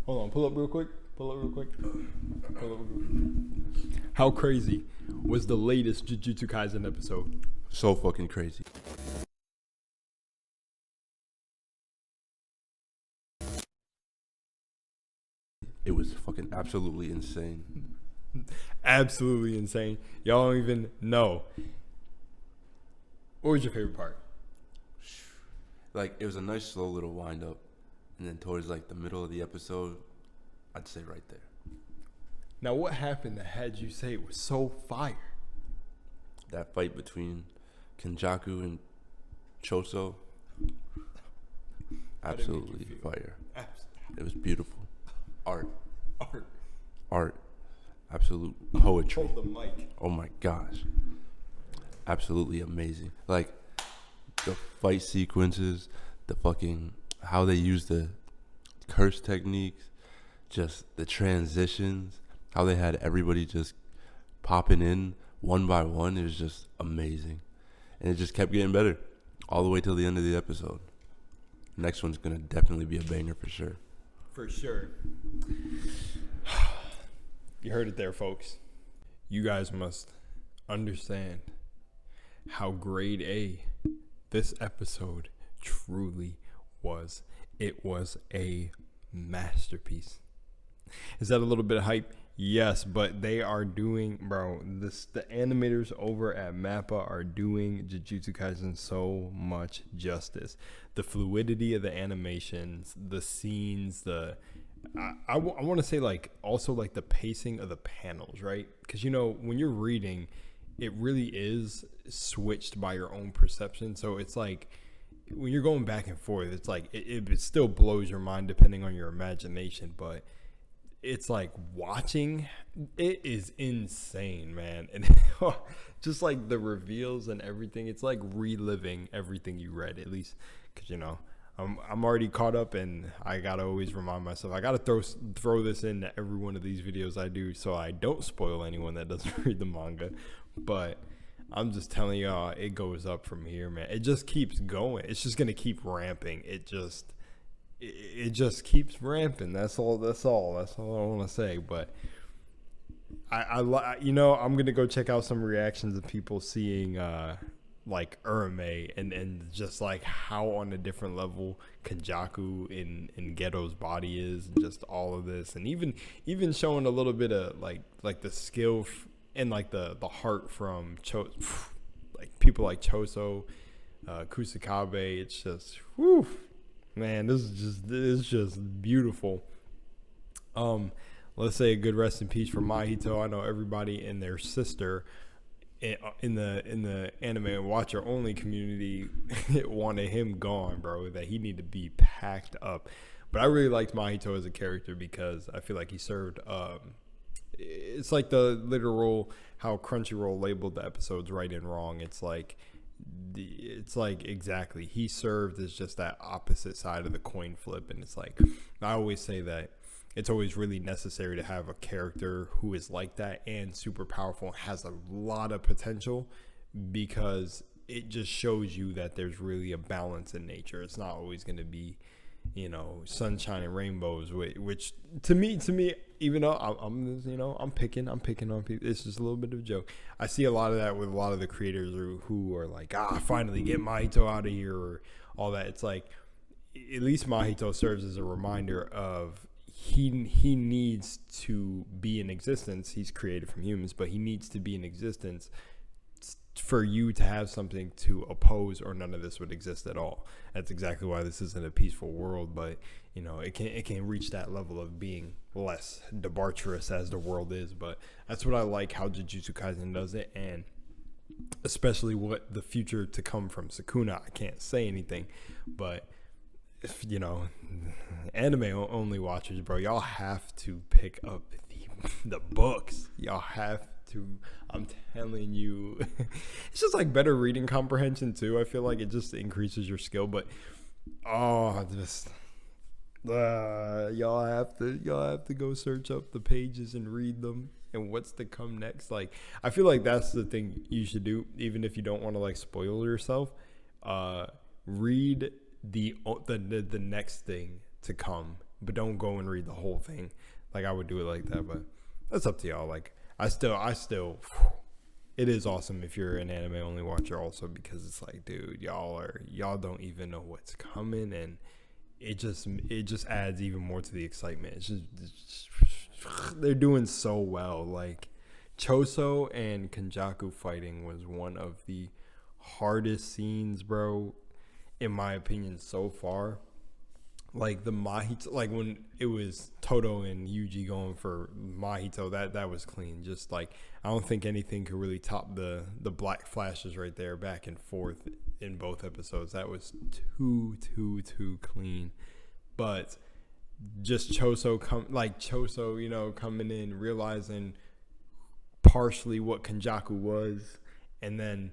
Hold on, pull up real quick. How crazy was the latest Jujutsu Kaisen episode? So fucking crazy. It was fucking absolutely insane. Absolutely insane. Y'all don't even know. What was your favorite part? Like, it was a nice slow little wind up, and then towards like the middle of the episode, I'd say right there. Now, what happened that had you say it was so fire? That fight between Kenjaku and Choso, absolutely fire. It was beautiful. Art. Absolute poetry. Hold the mic. Oh my gosh. Absolutely amazing. Like, the fight sequences, the fucking, how they use the curse techniques, just the transitions, how they had everybody just popping in one by one. It was just amazing. And it just kept getting better all the way till the end of the episode. Next one's going to definitely be a banger for sure. For sure. You heard it there, folks. You guys must understand how grade A this episode truly was. It was a masterpiece. Is that a little bit of hype? Yes, but they are doing, the animators over at MAPPA are doing Jujutsu Kaisen so much justice. The fluidity of the animations, the scenes, I want to say also the pacing of the panels, right? Because, when you're reading, it really is switched by your own perception. So it's like when you're going back and forth, it's like it still blows your mind depending on your imagination, but it's like watching it is insane, man. And just like the reveals and everything, it's like reliving everything you read, at least because I'm already caught up, and I gotta always remind myself I gotta throw this into every one of these videos I do so I don't spoil anyone that doesn't read the manga. But I'm just telling y'all, it goes up from here, man. It just keeps going. It's just gonna keep ramping. It just keeps ramping. That's all I want to say. But I'm gonna go check out some reactions of people seeing like Urame and just like how on a different level Kenjaku in Geto's body is, and just all of this, and even showing a little bit of like the skill and like the heart from like people like Choso, Kusakabe. It's just whew. Man, this is just beautiful. Let's say a good rest in peace for Mahito. I know everybody and their sister in the anime and watcher only community wanted him gone, bro. That he needed to be packed up. But I really liked Mahito as a character because I feel like he served. It's like the literal how Crunchyroll labeled the episodes right and wrong. It's like exactly he served as just that opposite side of the coin flip. And it's like I always say that it's always really necessary to have a character who is like that and super powerful and has a lot of potential, because it just shows you that there's really a balance in nature. It's not always going to be sunshine and rainbows, which to me, even though I'm picking on people, it's just a little bit of a joke. I see a lot of that with a lot of the creators who are like, finally get Mahito out of here, or all that. It's like, at least Mahito serves as a reminder of he needs to be in existence. He's created from humans, but he needs to be in existence for you to have something to oppose, or none of this would exist at all. That's exactly why this isn't a peaceful world, but it can reach that level of being less debaucherous as the world is. But that's what I like how Jujutsu Kaisen does it, and especially what the future to come from Sukuna. I can't say anything, but if anime only watchers, bro, y'all have to pick up the books. Y'all have to. I'm telling you, it's just like better reading comprehension too. I feel like it just increases your skill. But y'all have to go search up the pages and read them and what's to come next. Like, I feel like that's the thing you should do, even if you don't want to like spoil yourself. Read the next thing to come but don't go and read the whole thing. Like I would do it like that, but that's up to y'all. Like I still it is awesome if you're an anime only watcher also, because it's like, dude, y'all don't even know what's coming, and it just adds even more to the excitement. It's just they're doing so well. Like Choso and Kenjaku fighting was one of the hardest scenes, bro, in my opinion so far. Like the Mahito, like when it was Toto and Yuji going for Mahito, that was clean. Just like, I don't think anything could really top the black flashes right there back and forth in both episodes. That was too clean. But just Choso coming in, realizing partially what Kenjaku was, and then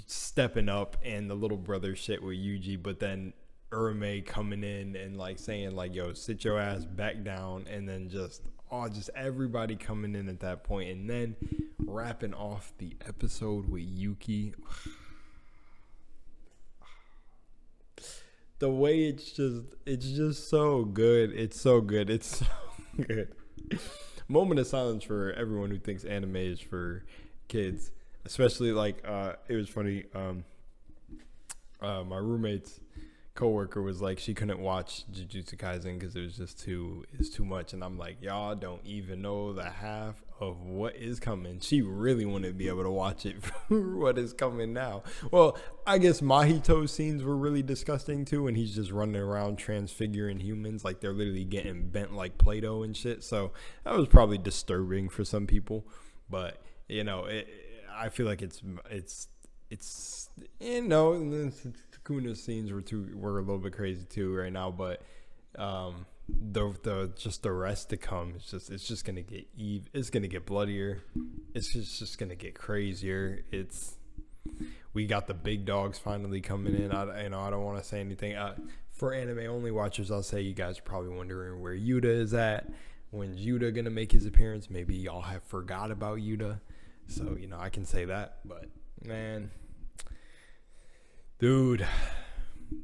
stepping up, and the little brother shit with Yuji, but then Urame coming in and like saying like, yo, sit your ass back down, and then just everybody coming in at that point, and then wrapping off the episode with Yuki. The way it's just so good. It's so good. It's so good. Moment of silence for everyone who thinks anime is for kids, especially like it was funny. My roommate's coworker was like, she couldn't watch Jujutsu Kaisen because it was just too much, and I'm like, y'all don't even know the half of what is coming. She really wanted to be able to watch it for what is coming now. Well, I guess Mahito's scenes were really disgusting too, and he's just running around transfiguring humans like they're literally getting bent like Play-Doh and shit. So that was probably disturbing for some people, but you know, I feel like it's you know, and Kuna's scenes were a little bit crazy too right now, but the rest to come, it's just gonna get it's gonna get bloodier, it's just gonna get crazier. We got the big dogs finally coming in. I don't want to say anything for anime only watchers. I'll say you guys are probably wondering where Yuta is at. When's Yuta gonna make his appearance? Maybe y'all have forgot about Yuta, so you know, I can say that. But man, dude,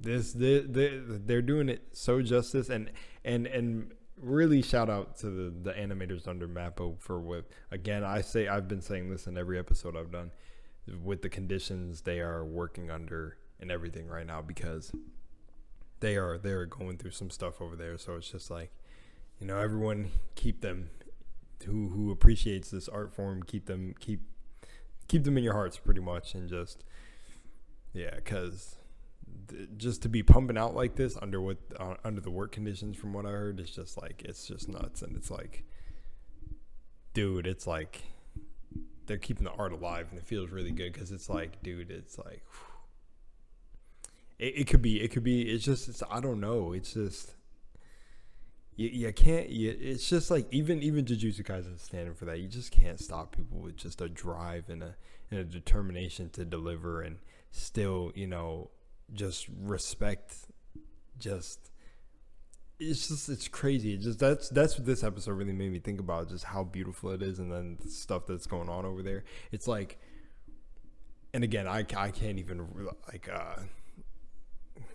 they're doing it so justice, and really shout out to the animators under Mappa for what, again, I've been saying this in every episode I've done, with the conditions they are working under and everything right now, because they're going through some stuff over there. So it's just like, you know, everyone keep them who appreciates this art form, keep them in your hearts pretty much, and just, yeah, because just to be pumping out like this under the work conditions, from what I heard, it's just like, it's just nuts. And it's like, dude, it's like they're keeping the art alive, and it feels really good, because it's like, dude, it's like, it could be, it's I don't know, it's just, you can't, it's just like, even Jujutsu Kaisen is standing for that. You just can't stop people with just a drive and a determination to deliver, and still, you know, just respect. Just, it's crazy. It just, that's what this episode really made me think about, just how beautiful it is, and then the stuff that's going on over there. It's like, and again, I can't even like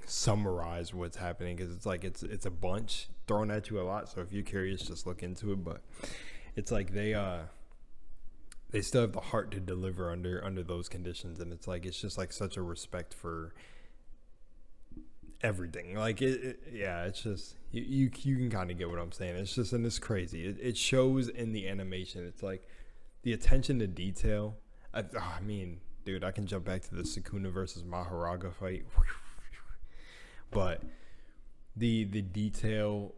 summarize what's happening, because it's like, it's a bunch thrown at you a lot. So if you're curious, just look into it. But it's like they still have the heart to deliver under those conditions, and it's like, it's just like such a respect for everything. Like yeah, it's just, you can kind of get what I'm saying. It's just, and it's crazy. It shows in the animation. It's like the attention to detail. I mean, dude, I can jump back to the Sukuna versus Maharaga fight, but the detail,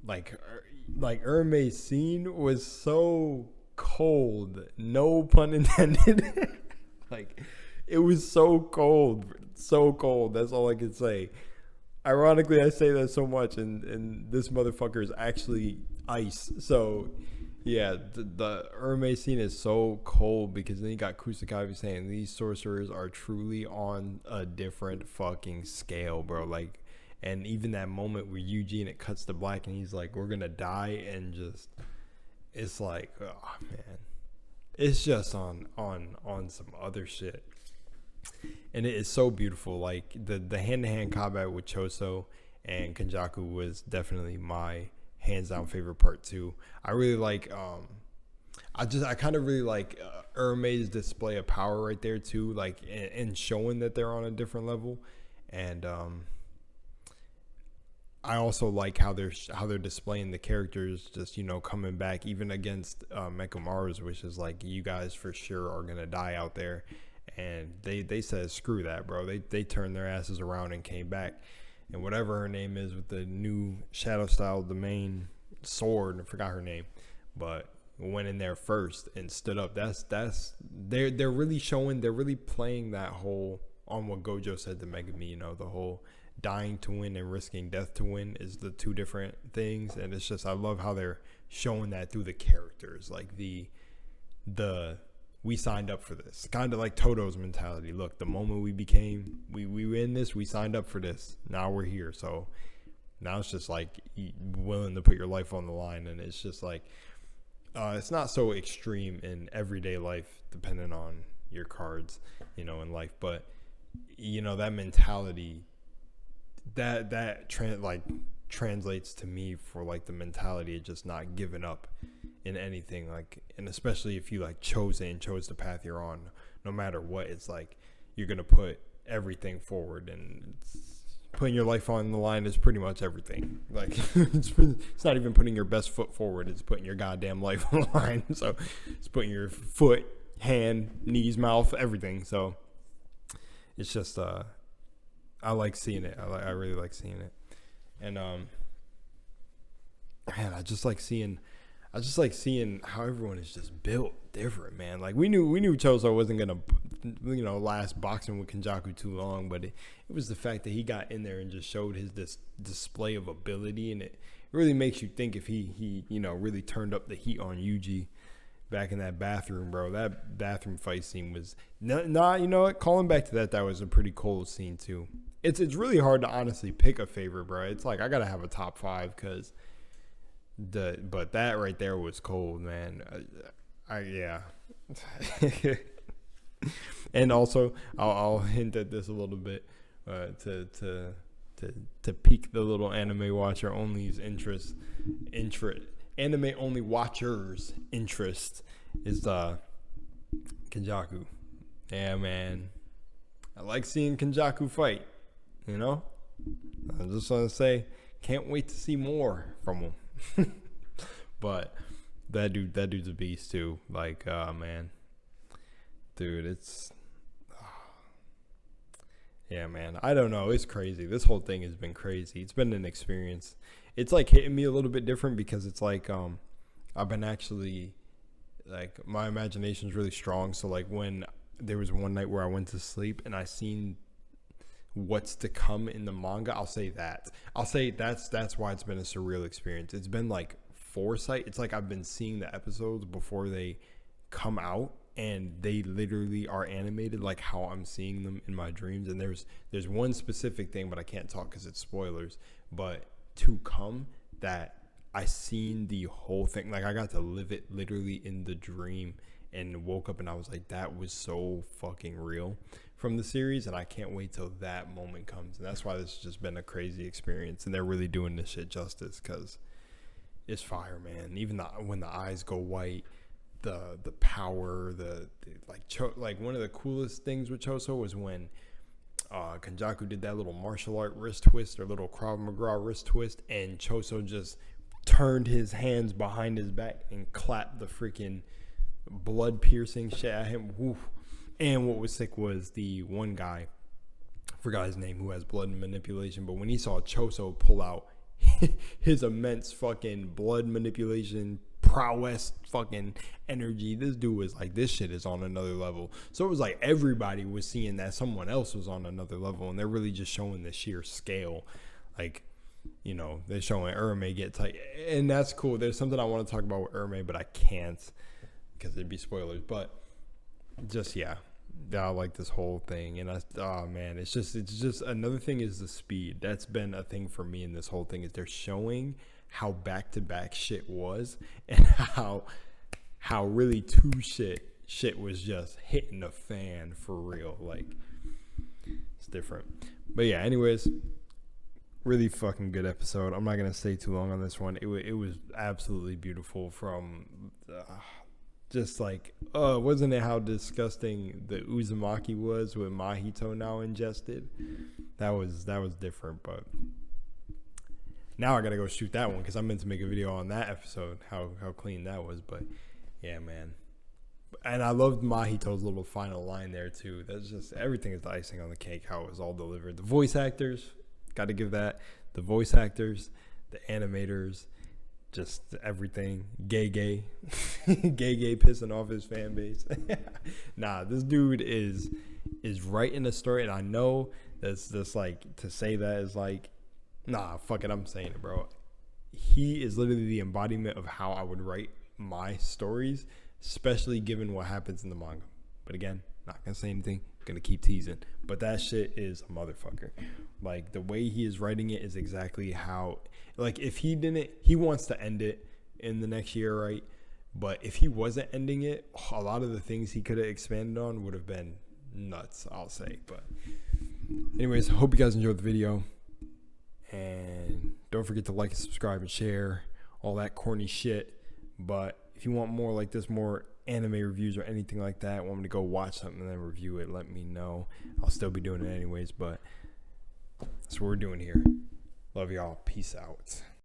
like Urme's scene was so cold, no pun intended. Like, it was so cold. That's all I can say. Ironically, I say that so much, and this motherfucker is actually ice. So yeah, the Urme scene is so cold, because then you got Kusakabe saying these sorcerers are truly on a different fucking scale, bro. Like, and even that moment where Eugene, it cuts to black, and he's like, we're gonna die, and just, it's like, oh man, it's just on some other shit. And it is so beautiful. Like the hand-to-hand combat with Choso and Kenjaku was definitely my hands down favorite part too. I really like I kind of really like Urme's display of power right there too, like and showing that they're on a different level. And I also like how they're displaying the characters, just, you know, coming back even against Mechamaru's, which is like, you guys for sure are gonna die out there. And they said screw that, bro. They turned their asses around and came back. And whatever her name is with the new Shadow Style domain sword, I forgot her name, but went in there first and stood up. They're really showing, they're really playing that whole, on what Gojo said to Megumi, you know, the whole dying to win and risking death to win is the two different things. And it's just, I love how they're showing that through the characters, like the we signed up for this, kind of like Toto's mentality. Look, the moment we were in this, we signed up for this, now we're here. So now it's just like willing to put your life on the line. And it's just like, it's not so extreme in everyday life, depending on your cards, you know, in life. But, you know, that mentality, that translates to me for like the mentality of just not giving up in anything. Like, and especially if you like chose the path you're on, no matter what, it's like you're gonna put everything forward, and putting your life on the line is pretty much everything. Like it's not even putting your best foot forward, it's putting your goddamn life on the line. So it's putting your foot, hand, knees, mouth, everything. So it's just I like seeing it. I really like seeing it. And man, I just like seeing how everyone is just built different, man. Like we knew Choso wasn't gonna, you know, last boxing with Kenjaku too long, but it was the fact that he got in there and just showed his display of ability, and it really makes you think if he you know, really turned up the heat on Yuji back in that bathroom, bro. That bathroom fight scene was you know what, calling back to that was a pretty cold scene too. It's really hard to honestly pick a favorite, bro. It's like I gotta have a top 5 because but that right there was cold, man. Yeah. And also, I'll hint at this a little bit to pique the little anime watcher only's interest. Anime only watchers' interest is Kenjaku. Yeah, man. I like seeing Kenjaku fight. You know, I just want to say, can't wait to see more from him. But that dude's a beast too. Like, man, dude, it's yeah, man. I don't know. It's crazy. This whole thing has been crazy. It's been an experience. It's like hitting me a little bit different because it's like I've been actually, like, my imagination's really strong. So like when there was one night where I went to sleep and I seen what's to come in the manga, I'll say that's why it's been a surreal experience. It's been like foresight. It's like I've been seeing the episodes before they come out, and they literally are animated like how I'm seeing them in my dreams. And there's one specific thing, but I can't talk because it's spoilers, but to come that I seen the whole thing. Like I got to live it literally in the dream, and woke up and I was like, that was so fucking real from the series, and I can't wait till that moment comes. And that's why this has just been a crazy experience, and they're really doing this shit justice because it's fire, man. Even when the eyes go white, the power, like one of the coolest things with Choso was when Kenjaku did that little martial art wrist twist, or little Krav Maga wrist twist, and Choso just turned his hands behind his back and clapped the freaking blood piercing shit at him. Woof. And what was sick was the one guy, I forgot his name, who has blood manipulation, but when he saw Choso pull out his immense fucking blood manipulation prowess fucking energy, this dude was like, this shit is on another level. So it was like everybody was seeing that someone else was on another level, and they're really just showing the sheer scale. Like, you know, they're showing Urme get tight, and that's cool. There's something I want to talk about with Urme, but I can't because it'd be spoilers. But just, yeah, I like this whole thing. And man, it's just another thing is the speed. That's been a thing for me in this whole thing, is they're showing how back-to-back shit was, and how really shit was just hitting the fan for real. Like, it's different. But yeah, anyways, really fucking good episode. I'm not gonna stay too long on this one. It was absolutely beautiful. From just like, wasn't it how disgusting the Uzumaki was with Mahito now ingested? That was different. But now I gotta go shoot that one because I meant to make a video on that episode, how clean that was. But yeah, man. And I loved Mahito's little final line there too. That's just, everything is the icing on the cake, how it was all delivered. The voice actors, got to give that. The voice actors, the animators, just everything. Gay pissing off his fan base. Nah, this dude is writing a story, and I know that's just like, to say that is like, nah, fuck it, I'm saying it, bro. He is literally the embodiment of how I would write my stories, especially given what happens in the manga. But again, not gonna say anything, gonna keep teasing. But that shit is a motherfucker. Like, the way he is writing it is exactly how, like, if he didn't, he wants to end it in the next year, right? But if he wasn't ending it, a lot of the things he could have expanded on would have been nuts, I'll say. But anyways, hope you guys enjoyed the video. And don't forget to like and subscribe and share, all that corny shit. But if you want more like this, more anime reviews or anything like that, want me to go watch something and then review it, let me know. I'll still be doing it anyways, but that's what we're doing here. Love y'all. Peace out.